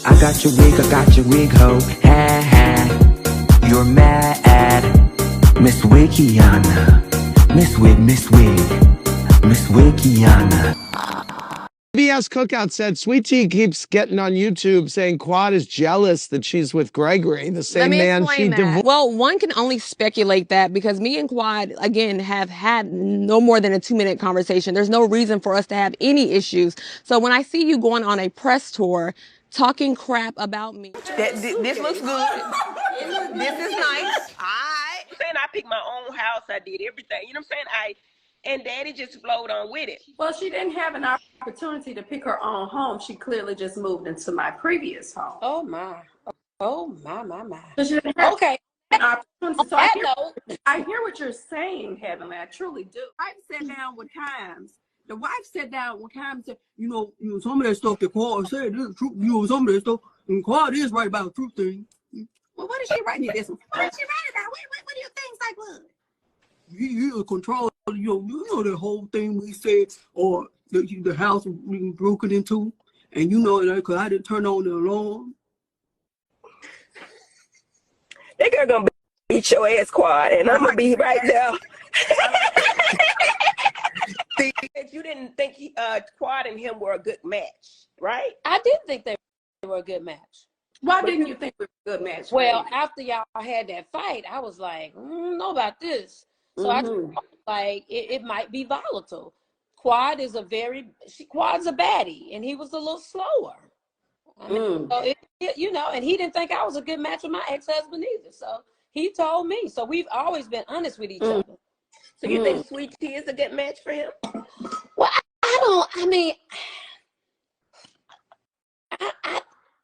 I got your wig, ho. Ha ha. You're mad, Miss Wikiana. Miss Wikiana. CBS Cookout said Sweet Tea keeps getting on YouTube saying Quad is jealous that she's with Gregory, the same man she divorced. Well, one can only speculate that because me and Quad, again, have had no more than a 2-minute conversation. There's no reason for us to have any issues. So when I see you going on a press tour talking crap about me. This looks good. This is nice. I picked my own house. I did everything. You know what I'm saying? And Daddy just flowed on with it. Well, she didn't have an opportunity to pick her own home. She clearly just moved into my previous home. Oh my. Oh my. So she didn't have an opportunity. So I hear what you're saying, Heavenly. I truly do. I sat down with Kimes. The wife sat down with Kimes and said, you know, some of that stuff that Quad said is true. You know, some of that stuff, and Quad is right about the truth thing. Well, what is she writing this one? What is she writing about? What do you think, like what? He control, you know the whole thing we said, or the house was broken into, and you know that because I didn't turn on the alarm. That girl gonna beat your ass, Quad, and I'm gonna be right there. You didn't think Quad and him were a good match, right? I did think they were a good match. Why didn't you think we were a good match? Well, after y'all had that fight, I was like, know about this. So I thought, like it might be volatile. Quad's a baddie, and he was a little slower. I mean, so you know, and he didn't think I was a good match with my ex-husband either. So he told me. So we've always been honest with each other. So you think Sweet Tea is a good match for him? Well,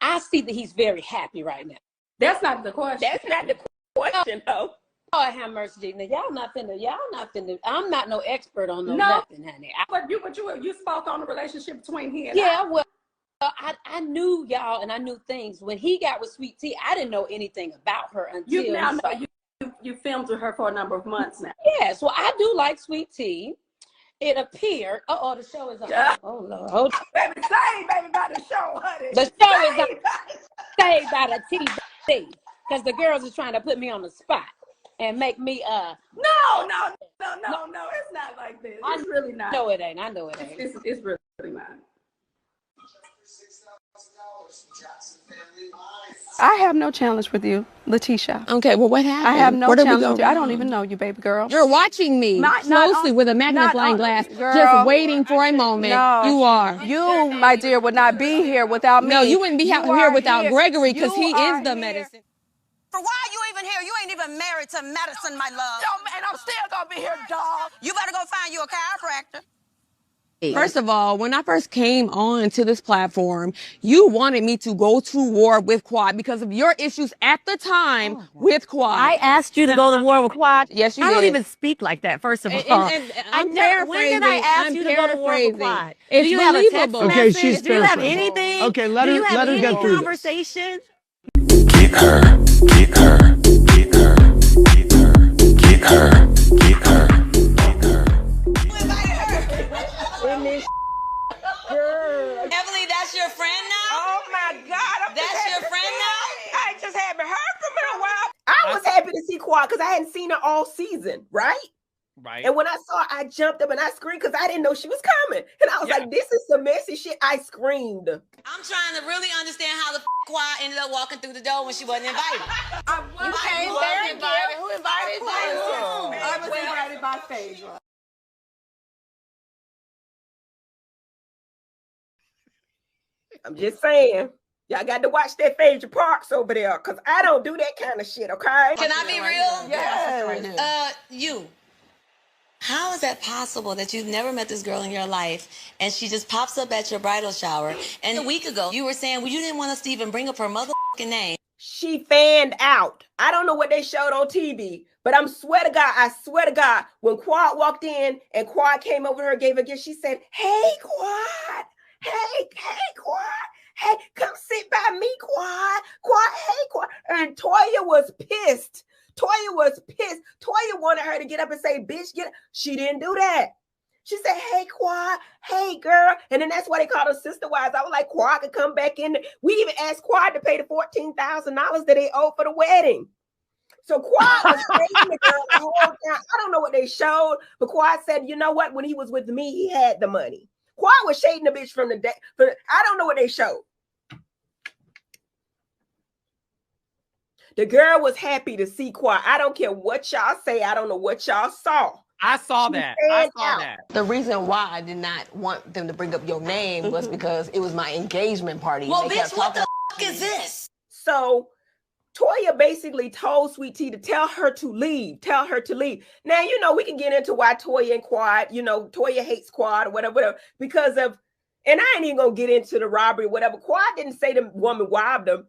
I see that he's very happy right now. That's not the question. That's not the question, though. Oh, have mercy, Gina. Y'all not finna. I'm not no expert on nothing, honey. But you spoke on the relationship between he and well, I knew y'all, and I knew things. When he got with Sweet Tea, I didn't know anything about her until you filmed with her for a number of months now. Yes, well, I do like Sweet Tea. It appeared. The show is on. Oh Lord, hold on. Baby, say, baby, about the show, honey. The show is on. Saved by the TV, because the girls are trying to put me on the spot and make me No, it's not like this. It's really not. No, it ain't. I know it ain't. It's really not. I have no challenge with you, Letitia. Okay, well, what happened? I have no challenge with you. I don't even know you, baby girl. You're watching me closely with a magnifying glass, just waiting for a moment. No, you are. You, my dear, would not be here without me. No, you wouldn't be here without Gregory, because he is the medicine. For why are you even here? You ain't even married to medicine, my love. And I'm still gonna be here, dog. You better go find you a chiropractor. First of all, when I first came on to this platform, you wanted me to go to war with Quad because of your issues at the time with Quad. I asked you to go to war with Quad. Yes, you did. I don't even speak like that, first of all. I'm paraphrasing. When did I ask you to go to war with Quad? It's Do you have a text believable. message? She's Do you have anything? Okay, let her get through conversation? Get her. Heavenly, that's your friend now? Oh my God. That's your friend now? I just haven't heard from her in a while. I was happy to see Quad because I hadn't seen her all season, right? Right. And when I saw her, I jumped up and I screamed because I didn't know she was coming. And I was like, this is some messy shit. I screamed. I'm trying to really understand how the Quad ended up walking through the door when she wasn't invited. You came there invited. Who invited you? I was invited by Phaedra. I'm just saying. Y'all got to watch that Phaedra Parks over there because I don't do that kind of shit, okay? Can I be real? Yes. How is that possible that you've never met this girl in your life and she just pops up at your bridal shower? And a week ago, you were saying, well, you didn't want us to even bring up her motherfucking name. She fanned out. I don't know what they showed on TV, but I swear to God, when Quad walked in and Quad came over to her, gave her a gift, she said, hey, Quad. Hey, Quad. Hey, come sit by me, Quad. Hey, Quad. And Toya was pissed. Toya wanted her to get up and say, bitch, get up. She didn't do that. She said, hey, Quad, hey, girl. And then that's why they called her sister wives. I was like, Quad could come back in. We even asked Quad to pay the $14,000 that they owed for the wedding. So Quad was dating the girl the whole time. I don't know what they showed, but Quad said, you know what? When he was with me, he had the money. Quad was shading the bitch from the day. I don't know what they showed. The girl was happy to see Quad. I don't care what y'all say. I don't know what y'all saw. I saw that. I saw that. The reason why I did not want them to bring up your name was because it was my engagement party. Well, bitch, what the f is this? So Toya basically told Sweet Tea to tell her to leave. Tell her to leave. Now, you know, we can get into why Toya and Quad, you know, Toya hates Quad or whatever, because of, and I ain't even gonna get into the robbery or whatever. Quad didn't say the woman robbed him.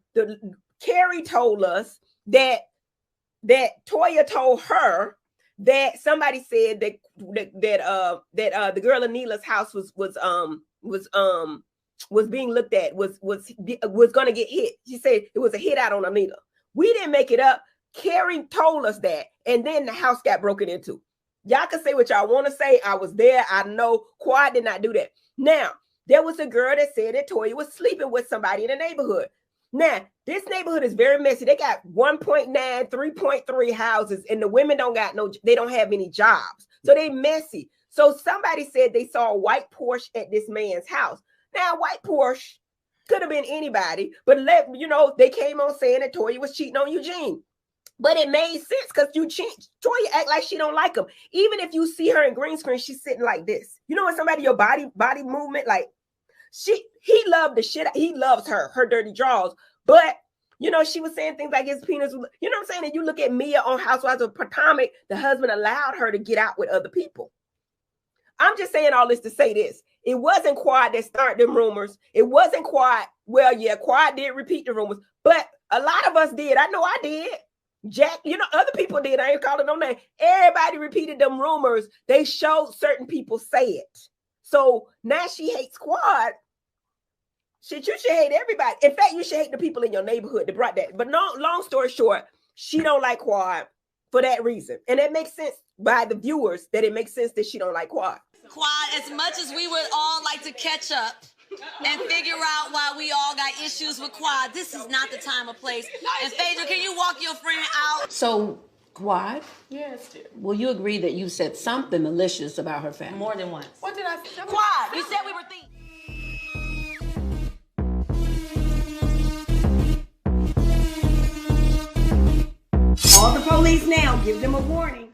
Carrie told us that Toya told her that somebody said that the girl in Neela's house was being looked at, was gonna get hit. She said it was a hit out on Anita. We didn't make it up. Carrie told us that, and then the house got broken into. Y'all can say what y'all want to say. I was there. I know Quad did not do that. Now, there was a girl that said that Toya was sleeping with somebody in the neighborhood. Now, this neighborhood is very messy. They got 1.9, 3.3 houses, and the women they don't have any jobs. So they messy. So somebody said they saw a white Porsche at this man's house. Now, white Porsche could have been anybody, but they came on saying that Toya was cheating on Eugene. But it made sense because Toya act like she don't like him. Even if you see her in green screen, she's sitting like this. You know when somebody, your body movement, like he loved the shit. He loves her dirty draws. But she was saying things like his penis, you know what I'm saying? And you look at Mia on Housewives of Potomac, the husband allowed her to get out with other people. I'm just saying all this to say this. It wasn't Quad that started them rumors. It wasn't Quad. Well, yeah, Quad did repeat the rumors, but a lot of us did. I know I did. Jack, other people did. I ain't calling no name. Everybody repeated them rumors. They showed certain people say it. So now she hates Quad. Shit, you should hate everybody. In fact, you should hate the people in your neighborhood that brought that. But no, long story short, she don't like Quad for that reason. And it makes sense by the viewers that it makes sense that she don't like Quad. Quad, as much as we would all like to catch up and figure out why we all got issues with Quad, this is not the time or place. And Phaedra, can you walk your friend out? So, Quad? Yes, dear. Will you agree that you said something malicious about her family? More than once. What did I say? Quad, you said we were thieves. Call the police now. Give them a warning.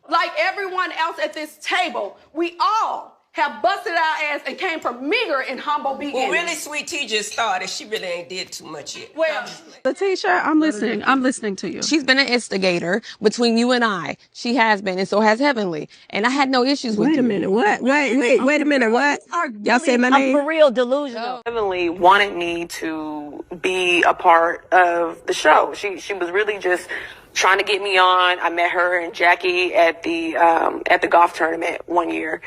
Like everyone else at this table, we all have busted our ass and came from meager and humble beginnings. Well, really, Sweet Tea just started. She really ain't did too much yet. Well, Letitia, I'm listening. I'm listening to you. She's been an instigator between you and I. She has been, and so has Heavenly. And I had no issues with you. Wait a minute. What? Wait a minute. What? Y'all say my name? I'm for real delusional. Heavenly wanted me to be a part of the show. She was really just trying to get me on. I met her and Jackie at the golf tournament one year.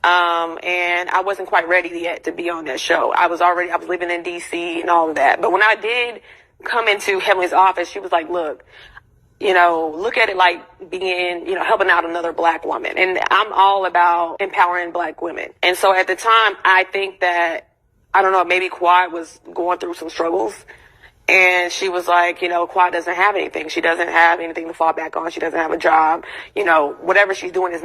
And I wasn't quite ready yet to be on that show. I was living in DC and all of that. But when I did come into Heavenly's office, she was like, look at it like being, helping out another Black woman. And I'm all about empowering Black women. And so at the time, I think that, I don't know, maybe Quad was going through some struggles. And she was like, Quad doesn't have anything. She doesn't have anything to fall back on. She doesn't have a job. Whatever she's doing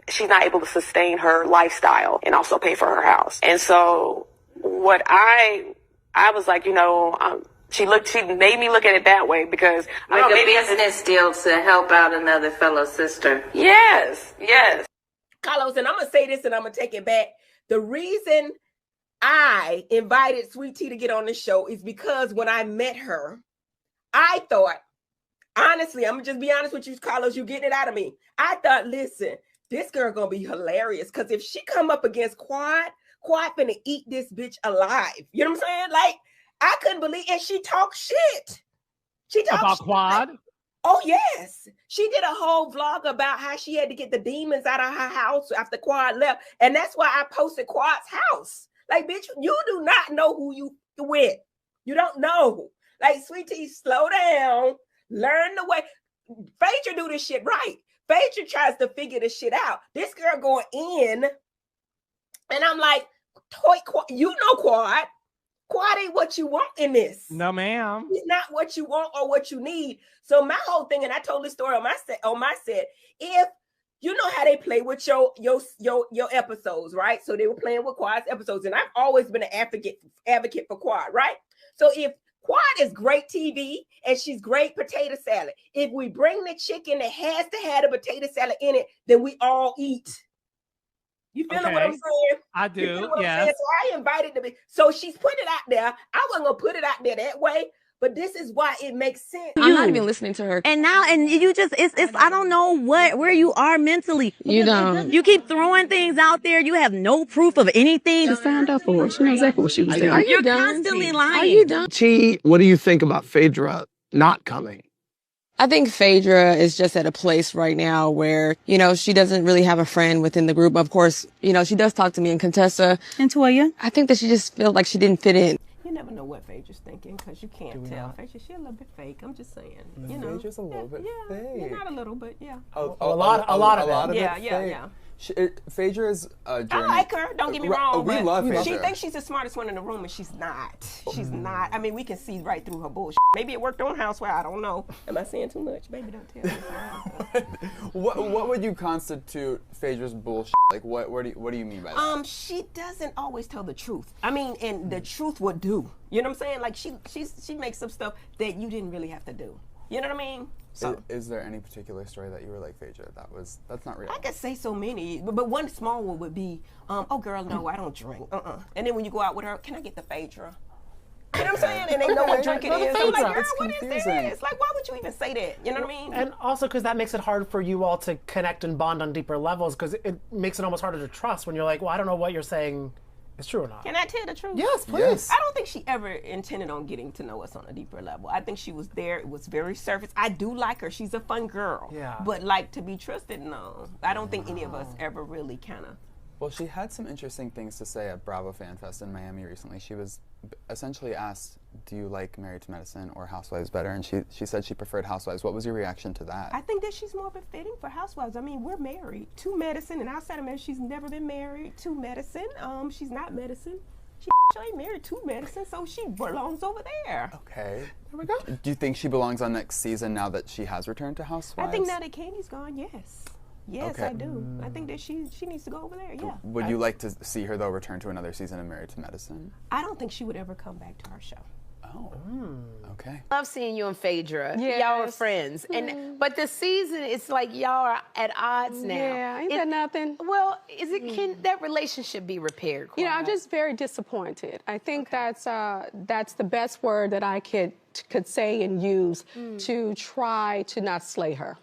she's not able to sustain her lifestyle and also pay for her house. And so what I was like, she made me look at it that way because like a business deal to help out another fellow sister. Yes. Carlos, and I'm going to say this and I'm going to take it back. The reason I invited Sweet Tea to get on the show is because when I met her, I thought, honestly, I'm going to just be honest with you, Carlos, you getting it out of me. I thought, listen, this girl going to be hilarious because if she come up against Quad finna eat this bitch alive. You know what I'm saying? Like, I couldn't believe, and she talked shit. She talked about shit. Quad? Oh, yes. She did a whole vlog about how she had to get the demons out of her house after Quad left. And that's why I posted Quad's house. Like, bitch, you do not know who you with. You don't know. Like, Sweet Tea, slow down. Learn the way. Phaedra do this shit right. Phaedra tries to figure this shit out. This girl going in, and I'm like, you know, Quad ain't what you want in this. No, ma'am. He's not what you want or what you need. So my whole thing, and I told this story on my set, if you know how they play with your episodes, right? So they were playing with Quad's episodes, and I've always been an advocate for Quad, right? So if Quad is great TV and she's great potato salad, if we bring the chicken that has to have the potato salad in it, then we all eat. You feeling what I'm saying? I do, yes. So I invited them. So she's putting it out there. I wasn't going to put it out there that way, but this is why it makes sense. I'm not even listening to her. And now, and you just, it's I don't know where you are mentally. You don't. You keep throwing things out there. You have no proof of anything. She signed up for it. She knows exactly what she was doing. You're constantly lying. Are you done? T, what do you think about Phaedra not coming? I think Phaedra is just at a place right now where, you know, she doesn't really have a friend within the group. Of course, you know, she does talk to me and Contessa. And Toya? I think that she just feels like she didn't fit in. You never know what Phaedra's thinking because you can't tell. Phaedra, she's a little bit fake. I'm just saying. You know, Phaedra's a little bit fake. Yeah, not a little, but yeah. A lot of it. Yeah. Phaedra is a journey. I like her. Don't get me wrong. We love Phaedra. She thinks she's the smartest one in the room, and she's not. She's not. I mean, we can see right through her bullshit. Maybe it worked on Housewives. I don't know. Am I saying too much? Baby, don't tell me. What would you constitute Phaedra's bullshit? Like, what do you mean by that? She doesn't always tell the truth. I mean, and the truth would do. You know what I'm saying? Like, she makes some stuff that you didn't really have to do. You know what I mean? So, is there any particular story that you were like, Phaedra, that's not real? I could say so many, but one small one would be, oh girl, no, I don't drink. And then when you go out with her, can I get the Phaedra? You know what I'm saying? And they know what drink it is. I'm like, girl, what is this? Like, why would you even say that? You know what I mean? And also because that makes it hard for you all to connect and bond on deeper levels, because it makes it almost harder to trust when you're like, well, I don't know what you're saying is true or not. Can I tell the truth? Yes, please. Yes. I don't think she ever intended on getting to know us on a deeper level. I think she was there. It was very surface. I do like her. She's a fun girl. Yeah. But like to be trusted, no. I don't think any of us ever really kind of. Well, she had some interesting things to say at Bravo Fan Fest in Miami recently. She was essentially asked, do you like Married to Medicine or Housewives better? And she said she preferred Housewives. What was your reaction to that? I think that she's more befitting for Housewives. I mean, we're married to Medicine, and outside of Medicine, she's never been married to Medicine. She's not Medicine. She ain't married to Medicine, so she belongs over there. Okay. There we go. Do you think she belongs on next season now that she has returned to Housewives? I think now that Candy's gone, yes. Yes, okay. I do. I think that she needs to go over there, yeah. Would you like to see her, though, return to another season of Married to Medicine? I don't think she would ever come back to our show. Oh, okay. I love seeing you and Phaedra. Yes. Y'all are friends. But the season, it's like y'all are at odds now. Yeah, ain't that nothing? Well, can that relationship be repaired? You know, I'm just very disappointed. I think that's the best word that I could say and use to try to not slay her.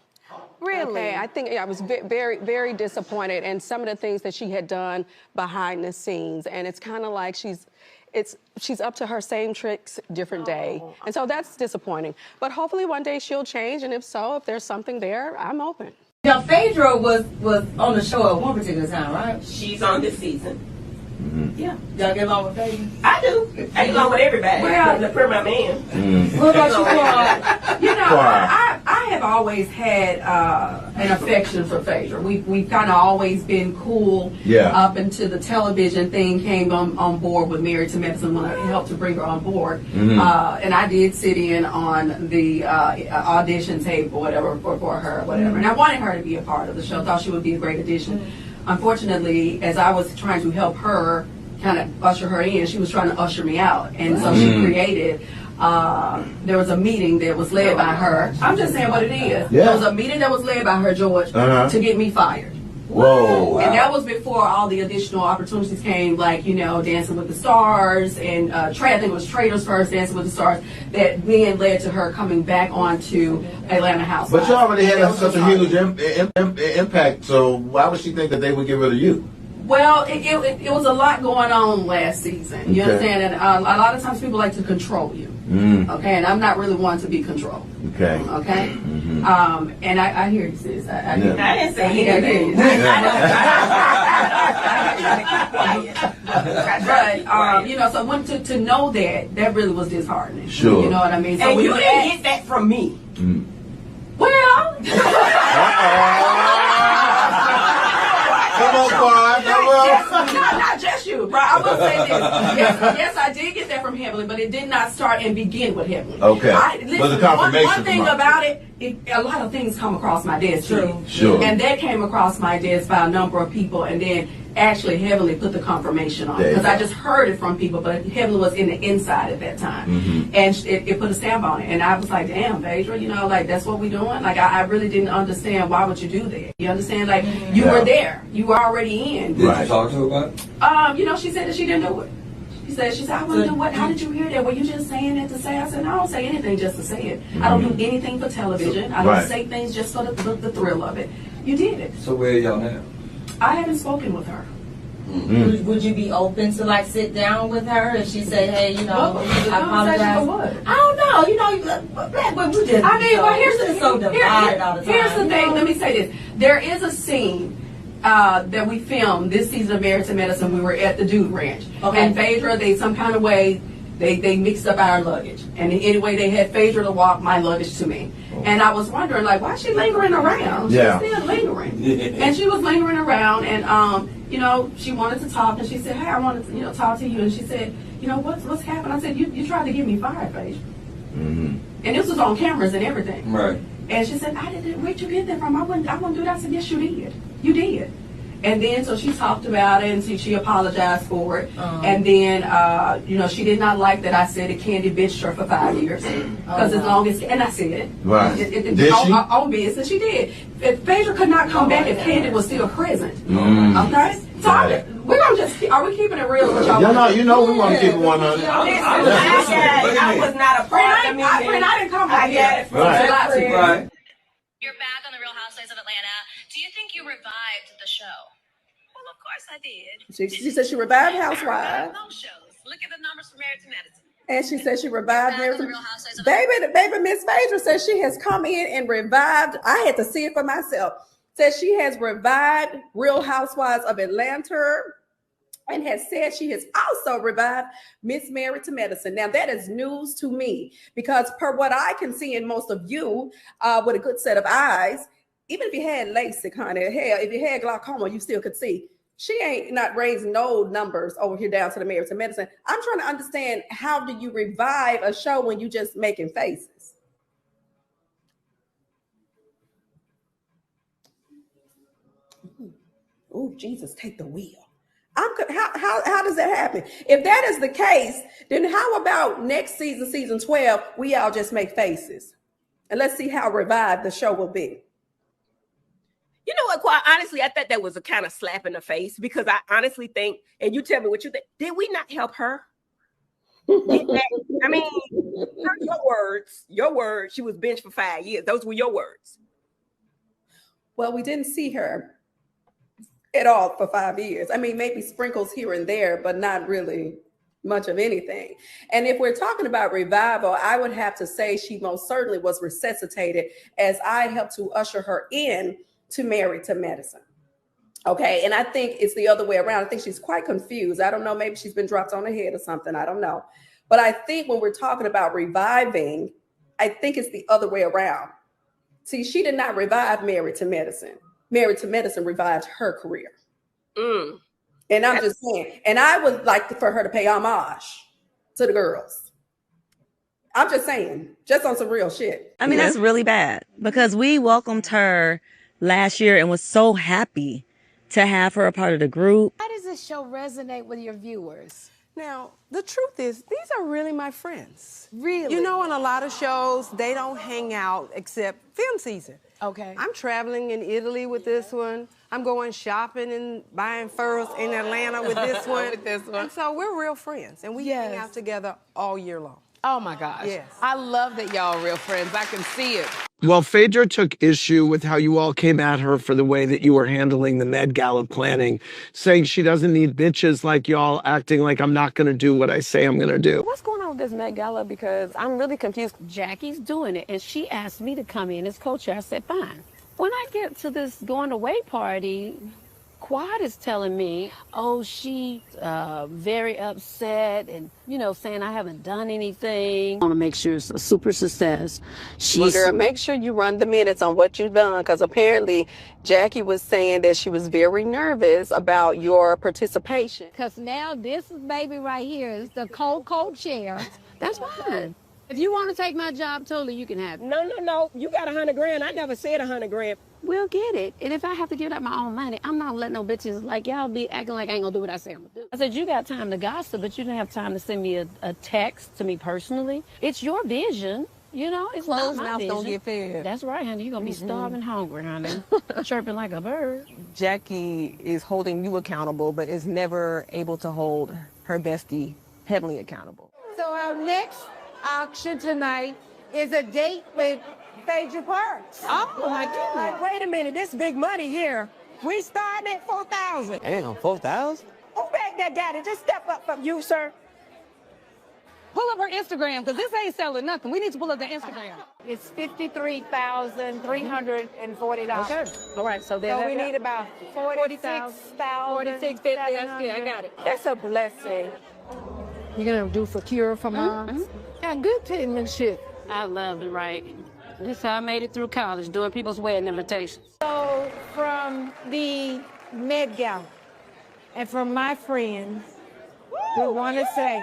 Really? Okay, I think I was very, very disappointed in some of the things that she had done behind the scenes, and it's kind of like she's up to her same tricks, different day, and so that's disappointing. But hopefully one day she'll change, and if so, if there's something there, I'm open. Now, Phaedra was on the show at one particular time, right? She's on this season. Yeah. Y'all get along with Phaedra? I do. I get along with everybody. Well, for my man. What about you, Quad? You know, I have always had an affection for Phaedra. We've kind of always been cool up until the television thing came on board with Married to Medicine when I helped to bring her on board. And I did sit in on the audition tape or whatever for her or whatever. And I wanted her to be a part of the show. Thought she would be a great addition. Unfortunately, as I was trying to help her kind of usher her in, she was trying to usher me out. And so she created, there was a meeting that was led by her. I'm just saying what it is. There was a meeting that was led by her, George, to get me fired. Whoa. And that was before all the additional opportunities came, like, you know, Dancing with the Stars and I think it was Traders first, Dancing with the Stars, that then led to her coming back onto Atlanta Housewives. But you already had such a huge impact, so why would she think that they would get rid of you? Well, it was a lot going on last season. You understand? And a lot of times people like to control you. Okay, and I'm not really one to be controlled. Okay. Okay. And I hear you, sis. I didn't say anything. But you know, so to know that really was disheartening. Sure. You know what I mean? So and you didn't get that from me. Well. Come on, Quad. Not just you, right? I will say this. Yes, I did get that from Heavenly, but it did not start and begin with Heavenly. Okay. Listen, But the confirmation one thing from about it, a lot of things come across my desk. True. Sure. And that came across my desk by a number of people, and then actually Heavenly put the confirmation on it. Because I just heard it from people, but Heavenly was in the inside at that time. Mm-hmm. And it put a stamp on it. And I was like, damn, Phaedra, you know, like, that's what we doing? Like, I really didn't understand why would you do that. You understand? Like, you were there. You were already in. Did you talk to her about it? You know, she said that she didn't do it. She said, I wouldn't do what? How did you hear that? Were you just saying it to say? I said, no, I don't say anything just to say it. I don't do anything for television. I don't say things just for the thrill of it. You did it. So where are y'all now? I haven't spoken with her. Mm-hmm. Would you be open to like sit down with her if she said, hey, you know, I apologize? I don't know. You know, but we just. I mean, well, here's the so divided all the time. Here's the thing. Let me say this. There is a scene that we filmed this season of Married to Medicine. We were at the Dude Ranch, and Phaedra, they some kind of way they mixed up our luggage, and anyway they had Phaedra to walk my luggage to me. And I was wondering, like, why is she lingering around? She's still lingering. And she was lingering around, and you know, she wanted to talk, and she said, hey, I wanted to, you know, talk to you. And she said, you know, what's happened? I said, you tried to get me fired, Phaedra. Mm-hmm. And this was on cameras and everything. Right. And she said, where'd you get that from? I wouldn't do that. I said, yes, you did. You did. And then, so she talked about it, and she apologized for it. And then, you know, she did not like that I said that Candy bitched her for 5 years. Because as long as, and I said it. Right. Did she? On business, she did. Phaedra could not come back if Candy was still present. Okay? So we're going to just, are we keeping it real with y'all? You know we want to keep it 100. I was not a part of the meeting. I didn't come back. I got it from Right. You're back on the Real Housewives of Atlanta. Do you think you revived the show? Well, of course I did. She said she revived Housewives. No shows. Look at the numbers for Married to Medicine. And she said she revived Married to Medicine. Baby, Miss Phaedra says she has come in and revived. I had to see it for myself. Says she has revived Real Housewives of Atlanta, and has said she has also revived Miss Married to Medicine. Now, that is news to me, because per what I can see in most of you with a good set of eyes, even if you had LASIK, honey, hell, if you had glaucoma, you still could see. She ain't not raising no numbers over here down to the Married to Medicine. I'm trying to understand, how do you revive a show when you just making faces? Oh, Jesus, take the wheel. How does that happen? If that is the case, then how about next season, season 12, we all just make faces? And let's see how revived the show will be. You know what, quite honestly, I thought that was a kind of slap in the face, because I honestly think, and you tell me what you think, did we not help her? I mean, your words, she was benched for 5 years. Those were your words. Well, we didn't see her at all for 5 years. I mean, maybe sprinkles here and there, but not really much of anything. And if we're talking about revival, I would have to say she most certainly was resuscitated as I helped to usher her in to Married to Medicine. Okay, and I think it's the other way around. I think she's quite confused. I don't know, maybe she's been dropped on her head or something. I don't know. But I think when we're talking about reviving, I think it's the other way around. See, she did not revive Married to Medicine. Married to Medicine revived her career. And I'm just saying, and I would like for her to pay homage to the girls. I'm just saying, just on some real shit. I mean, that's really bad, because we welcomed her last year and was so happy to have her a part of the group. How does this show resonate with your viewers? Now, the truth is, these are really my friends. Really? You know, on a lot of shows, they don't hang out except film season. Okay. I'm traveling in Italy with this one. I'm going shopping and buying furs in Atlanta with this one. And so we're real friends, and we hang out together all year long. Oh, my gosh. Yes. I love that y'all are real friends. I can see it. Well, Phaedra took issue with how you all came at her for the way that you were handling the Med Gala planning, saying she doesn't need bitches like y'all, acting like I'm not going to do what I say I'm going to do. What's going on with this Met Gala? Because I'm really confused. Jackie's doing it, and she asked me to come in as co-chair. I said, fine. When I get to this going away party, Quad is telling me, oh, she's very upset and, you know, saying I haven't done anything. I want to make sure it's a super success. Well, girl, make sure you run the minutes on what you've done, because apparently Jackie was saying that she was very nervous about your participation. Because now this baby right here is the co-chair. That's fine. If you want to take my job, totally, you can have it. No. You got $100 grand. I never said $100 grand. We'll get it. And if I have to give up my own money, I'm not letting no bitches like y'all be acting like I ain't gonna do what I say I'm gonna do. I said, you got time to gossip, but you didn't have time to send me a text to me personally. It's your vision. You know, it's Closed not my mouth vision. don't get fed. That's right, honey. You're gonna be starving hungry, honey. Chirping like a bird. Jackie is holding you accountable, but is never able to hold her bestie, Heavenly, accountable. So our next auction tonight is a date with Phaedra Parks. Oh, my goodness. Wait a minute. This big money here. We starting at $4,000. Damn, 4,000? Who back that got it? Just step up from you, sir. Pull up her Instagram, because this ain't selling nothing. We need to pull up the Instagram. It's $53,340. Okay. All right, so then we need about 46,000. 4650. I got it. That's a blessing. You're going to do for Cure for Moms? Got good penmanship. I love to write. This is how I made it through college, doing people's wedding invitations. So from the Met Gala and from my friends, we want to say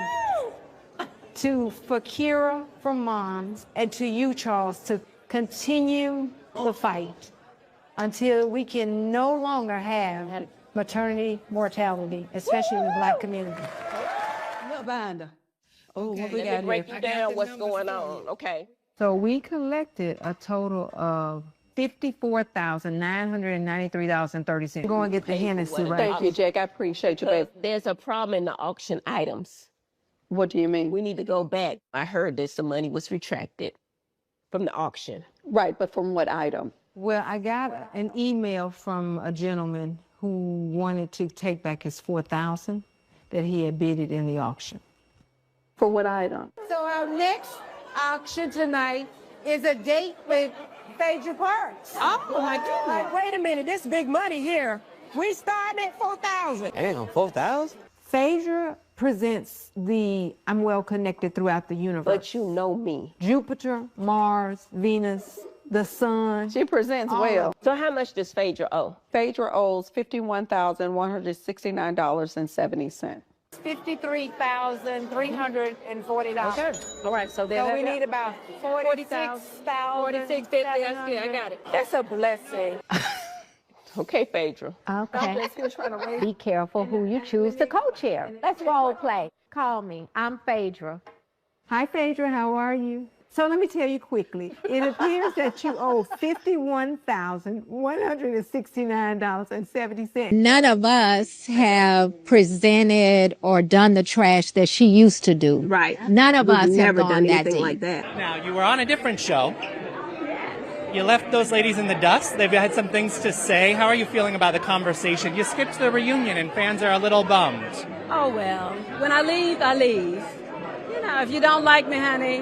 to Fakira from Moms and to you, Charles, to continue the fight until we can no longer have maternity mortality, especially in the Black community. Look behind her. Oh, Okay, what we let got me break here? you down what's going on. Okay. So we collected a total of $54,993.30. We're going to get the Hennessy right. Thank you, Jack. I appreciate you, babe. There's a problem in the auction items. What do you mean? We need to go back. I heard that some money was retracted from the auction. Right, but from what item? Well, I got an email from a gentleman who wanted to take back his $4,000 that he had bidded in the auction. For what item? So our next auction tonight is a date with Phaedra Parks. Oh, my goodness. Wait a minute. This big money here. We starting at $4,000. Damn, 4,000? Phaedra presents the I'm well connected throughout the universe. But you know me. Jupiter, Mars, Venus, the sun. She presents well. So how much does Phaedra owe? Phaedra owes $51,169.70. $53,340. Okay. All right, so then we need about 46,000. 4650. I got it. That's a blessing. Okay, Phaedra. Okay. Be careful who you choose to co-chair. Let's role play. Call me. I'm Phaedra. Hi, Phaedra. How are you? So let me tell you quickly. It appears that you owe $51,169.70. None of us have presented or done the trash that she used to do. Right. None of us have never gone done that anything deep. like that. Now, you were on a different show. You left those ladies in the dust. They've had some things to say. How are you feeling about the conversation? You skipped the reunion and fans are a little bummed. Oh, well, when I leave, I leave. You know, if you don't like me, honey,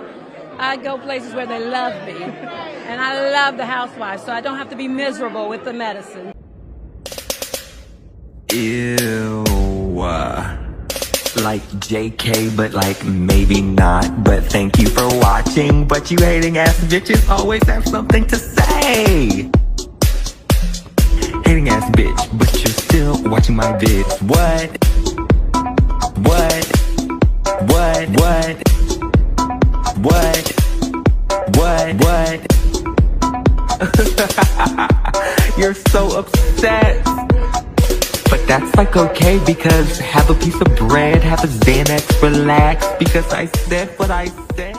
I go places where they love me. And I love the housewives, so I don't have to be miserable with the medicine. Ew. Like JK, but like maybe not. But thank you for watching. But you hating ass bitches always have something to say. Hating ass bitch, but you're still watching my vids. What? What? What? What? What? What? You're so upset. But that's like okay, because have a piece of bread, have a Xanax, relax, because I said what I said.